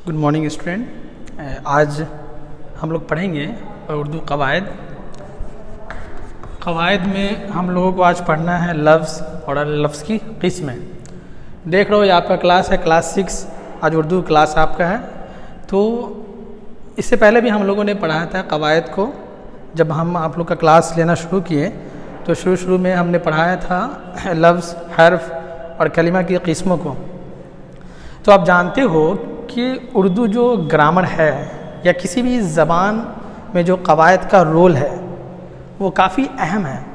Good morning student. आज हम लोग पढ़ेंगे उर्दू कवायद। कवायद में हम लोगों को आज पढ़ना है लफ्ज़ और लफ्ज़ की किस्में। देख रहे हो ये आपका क्लास है, क्लास 6। आज उर्दू क्लास आपका है। तो इससे पहले भी हम लोगों ने पढ़ाया था कवायद को। जब हम आप लोग का क्लास लेना शुरू किए तो शुरू में हमने पढ़ाया था लफ्ज़, हर्फ और कलिमा की किस्मों को। तो आप जानते हो कि उर्दू जो ग्रामर है या किसी भी ज़बान में जो कवायद का रोल है वो काफ़ी अहम है,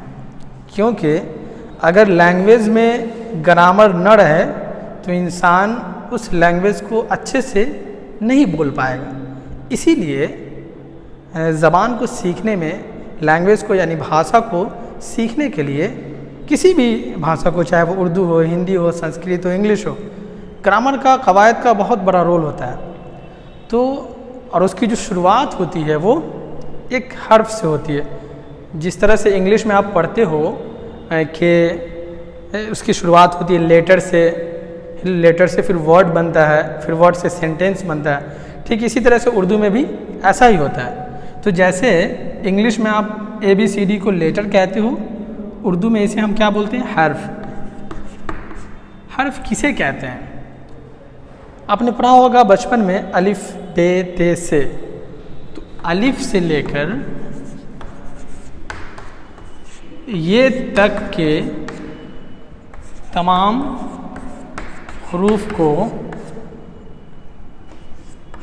क्योंकि अगर लैंग्वेज में ग्रामर न रहे तो इंसान उस लैंग्वेज को अच्छे से नहीं बोल पाएगा। इसीलिए ज़बान को सीखने में, लैंग्वेज को यानी भाषा को सीखने के लिए, किसी भी भाषा को, चाहे वो उर्दू हो, हिंदी हो, संस्कृत हो, इंग्लिश हो, ग्रामर का, कवायद का बहुत बड़ा रोल होता है। तो और उसकी जो शुरुआत होती है वो एक हर्फ से होती है। जिस तरह से इंग्लिश में आप पढ़ते हो कि उसकी शुरुआत होती है लेटर से फिर वर्ड बनता है, फिर वर्ड से सेंटेंस बनता है। ठीक इसी तरह से उर्दू में भी ऐसा ही होता है। तो जैसे इंग्लिश में आप ABCD को लेटर कहते हो, उर्दू में इसे हम क्या बोलते हैं? हर्फ। हर्फ किसे कहते हैं? आपने पढ़ा होगा बचपन में अलिफ, बे, ते, से। तो अलिफ से लेकर ये तक के तमाम हरूफ को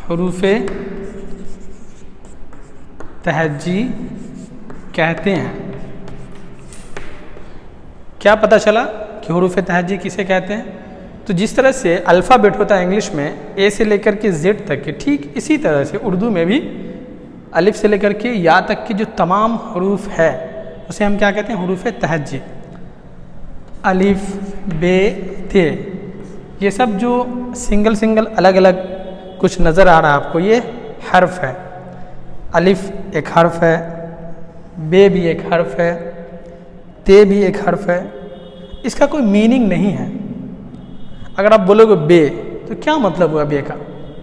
हरूफे तहज्जी कहते हैं। क्या पता चला कि हरूफे तहज्जी किसे कहते हैं? तो जिस तरह से अल्फ़ाबेट होता है इंग्लिश में A से लेकर के Z तक के, ठीक इसी तरह से उर्दू में भी अलिफ से लेकर के या तक की जो तमाम हरूफ है उसे हम क्या कहते हैं? हरूफ तहज्जी। अलिफ, बे, ते, ये सब जो सिंगल अलग अलग कुछ नज़र आ रहा है आपको, ये हर्फ है। अलिफ एक हर्फ है, बे भी एक हर्फ है, ते भी एक हर्फ है। इसका कोई मीनिंग नहीं है। अगर आप बोलोगे बे तो क्या मतलब हुआ बे का?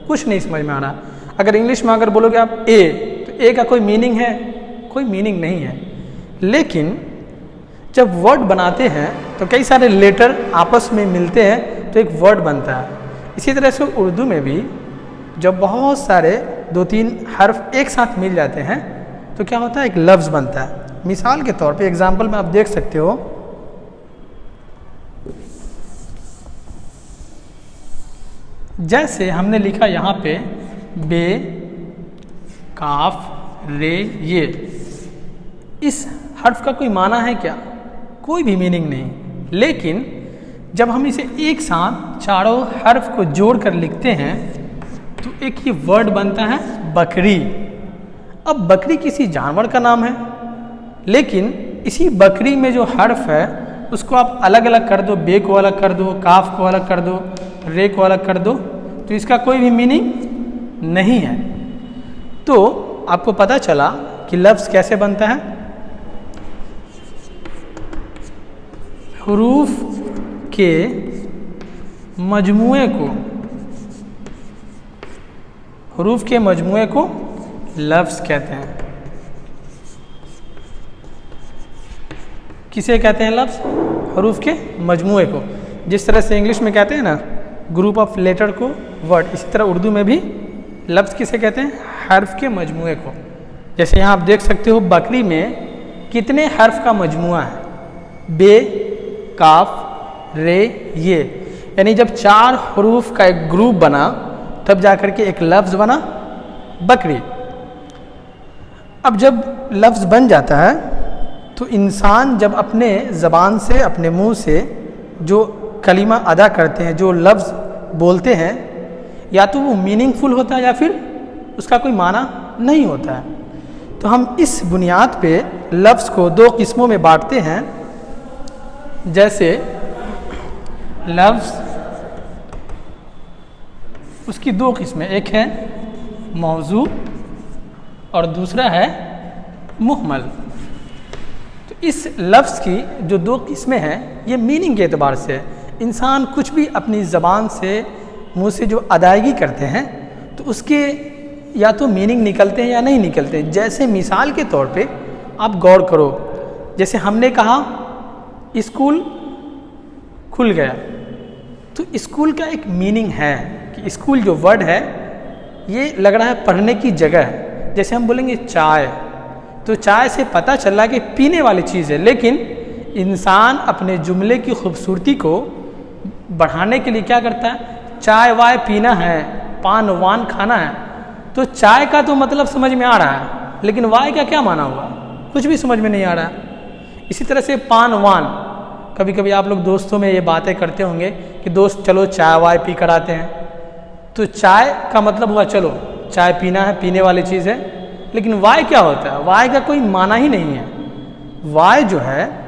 कुछ नहीं समझ में आ रहा। अगर इंग्लिश में अगर बोलोगे आप ए, तो ए का कोई मीनिंग है? कोई मीनिंग नहीं है। लेकिन जब वर्ड बनाते हैं तो कई सारे लेटर आपस में मिलते हैं तो एक वर्ड बनता है। इसी तरह से उर्दू में भी जब बहुत सारे 2-3 हर्फ एक साथ मिल जाते हैं तो क्या होता है? एक लफ्ज़ बनता है। मिसाल के तौर पे एग्जाम्पल में आप देख सकते हो, जैसे हमने लिखा यहाँ पे बे, काफ, रे, ये। इस हर्फ का कोई माना है क्या? कोई भी मीनिंग नहीं। लेकिन जब हम इसे एक साथ चारों हर्फ को जोड़ कर लिखते हैं तो एक ही वर्ड बनता है बकरी। अब बकरी किसी जानवर का नाम है, लेकिन इसी बकरी में जो हर्फ है उसको आप अलग अलग कर दो, बे को अलग कर दो, काफ को अलग कर दो, रे को अलग कर दो, तो इसका कोई भी मीनिंग नहीं है। तो आपको पता चला कि लफ्ज़ कैसे बनता है। हुरूफ के मजमुए को, हुरूफ के मजमुए को लफ्ज़ कहते हैं। किसे कहते हैं लफ्ज़? हुरूफ के मजमुए को। जिस तरह से इंग्लिश में कहते हैं ना ग्रुप ऑफ लेटर को वर्ड, इसी तरह उर्दू में भी लफ्ज़ किसे कहते हैं? हर्फ के मजमुए को। जैसे यहाँ आप देख सकते हो बकरी में कितने हर्फ का मजमुआ है? बे, काफ, रे, ये। यानी जब 4 हरूफ का एक ग्रुप बना तब जाकर के एक लफ्ज़ बना बकरी। अब जब लफ्ज़ बन जाता है तो इंसान जब अपने ज़बान से, अपने मुंह से जो कलिमा अदा करते हैं, जो लफ्ज़ बोलते हैं, या तो वो मीनिंगफुल होता है या फिर उसका कोई माना नहीं होता है। तो हम इस बुनियाद पे लफ्ज़ को 2 किस्मों में बांटते हैं। जैसे लफ्ज़, उसकी 2 किस्में, एक है मौजू और दूसरा है मुहमल। तो इस लफ्ज़ की जो 2 किस्में हैं ये मीनिंग के एतबार से है। इंसान कुछ भी अपनी ज़बान से, मुँह से जो अदायगी करते हैं तो उसके या तो मीनिंग निकलते हैं या नहीं निकलते। जैसे मिसाल के तौर पे आप गौर करो, जैसे हमने कहा स्कूल खुल गया, तो स्कूल का एक मीनिंग है कि स्कूल जो वर्ड है ये लग रहा है पढ़ने की जगह है। जैसे हम बोलेंगे चाय, तो चाय से पता चल रहा है कि पीने वाली चीज़ है, लेकिन इंसान अपने जुमले की खूबसूरती को बढ़ाने के लिए क्या करता है, चाय वाय पीना है, पान वान खाना है, तो चाय का तो मतलब समझ में आ रहा है, लेकिन वाय का क्या माना हुआ, कुछ भी समझ में नहीं आ रहा है। इसी तरह से पान वान, कभी कभी आप लोग दोस्तों में ये बातें करते होंगे कि दोस्त चलो चाय वाय पी कर आते हैं, तो चाय का मतलब हुआ चलो चाय पीना है, पीने वाली चीज़ है, लेकिन वाय क्या होता है, वाय का कोई माना ही नहीं है। वाय जो है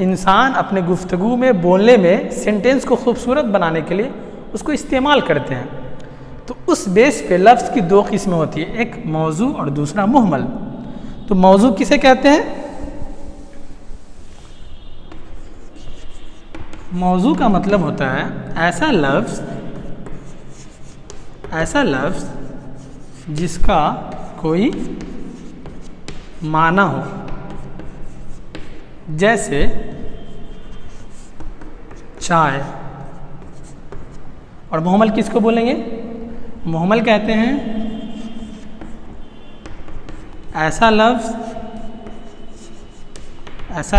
इंसान अपने गुफ्तगू में बोलने में सेंटेंस को खूबसूरत बनाने के लिए उसको इस्तेमाल करते हैं। तो उस बेस पे लफ्ज़ की दो किस्में होती है, एक मौजू और दूसरा मुहमल। तो मौजू किसे कहते हैं, मौजू का मतलब होता है ऐसा लफ्ज़ जिसका कोई माना हो। जैसे चाय, और मुहम्मल किसको बोलेंगे, मुहम्मल कहते हैं ऐसा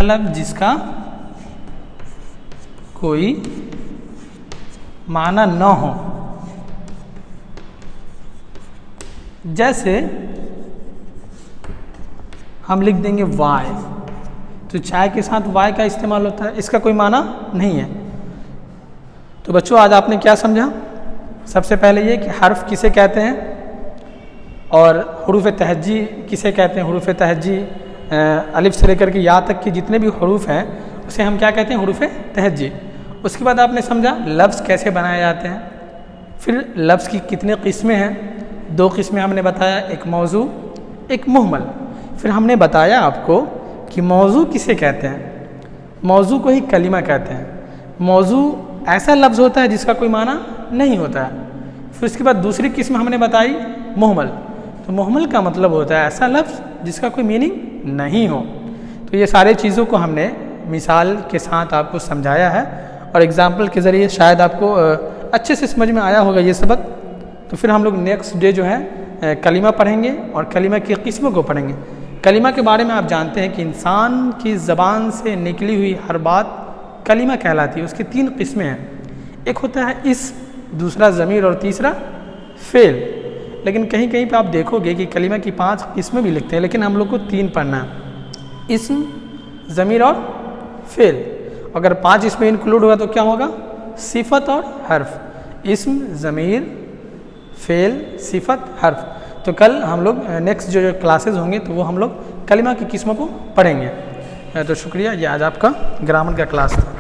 लफ्ज़ जिसका कोई माना न हो। जैसे हम लिख देंगे वाय, तो चाय के साथ वाय का इस्तेमाल होता है, इसका कोई माना नहीं है। तो बच्चों आज आपने क्या समझा, सबसे पहले ये कि हर्फ किसे कहते हैं और हुरूफ तहज्जी किसे कहते हैं। हुरूफ तहज्जी अलिफ से लेकर के या तक के जितने भी हुरूफ हैं उसे हम क्या कहते हैं, हुरूफ तहज्जी। उसके बाद आपने समझा लफ्ज़ कैसे बनाए जाते हैं, फिर लफ्ज़ की कितने किस्में हैं, दो किस्में हमने बताया, एक मौजू एक मुहम्मल। फिर हमने बताया आपको कि मौजू किसे कहते हैं, मौजू को ही कलीमा कहते हैं। मौजू ऐसा लफ्ज़ होता है जिसका कोई माना नहीं होता है। फिर उसके बाद दूसरी किस्म हमने बताई मुहम्मल, तो मुहम्मल का मतलब होता है ऐसा लफ्ज़ जिसका कोई मीनिंग नहीं हो। तो ये सारे चीज़ों को हमने मिसाल के साथ आपको समझाया है और एग्ज़ाम्पल के ज़रिए शायद आपको अच्छे से समझ में आया होगा ये सबक। तो फिर हम लोग नेक्स्ट डे जो है कलीमा पढ़ेंगे और कलीमा की किस्मों को पढ़ेंगे। कलीमा के बारे में आप जानते हैं कि इंसान की ज़बान से निकली हुई हर बात कलीमा कहलाती है। उसकी तीन किस्में हैं, एक होता है इस्म, दूसरा ज़मीर और तीसरा फ़ेल। लेकिन कहीं कहीं पे आप देखोगे कि कलीमा की 5 किस्में भी लिखते हैं, लेकिन हम लोग को 3 पढ़ना है, इस्म, ज़मीर और फ़ेल। अगर 5 इसमें इंक्लूड होगा तो क्या होगा, सिफत और हर्फ। इस्म, ज़मीर, फ़ेल, सिफत, हर्फ। तो कल हम लोग नेक्स्ट जो क्लासेस होंगे तो वो हम लोग कलिमा की किस्मों को पढ़ेंगे। तो शुक्रिया, ये आज आपका ग्रामर का क्लास था।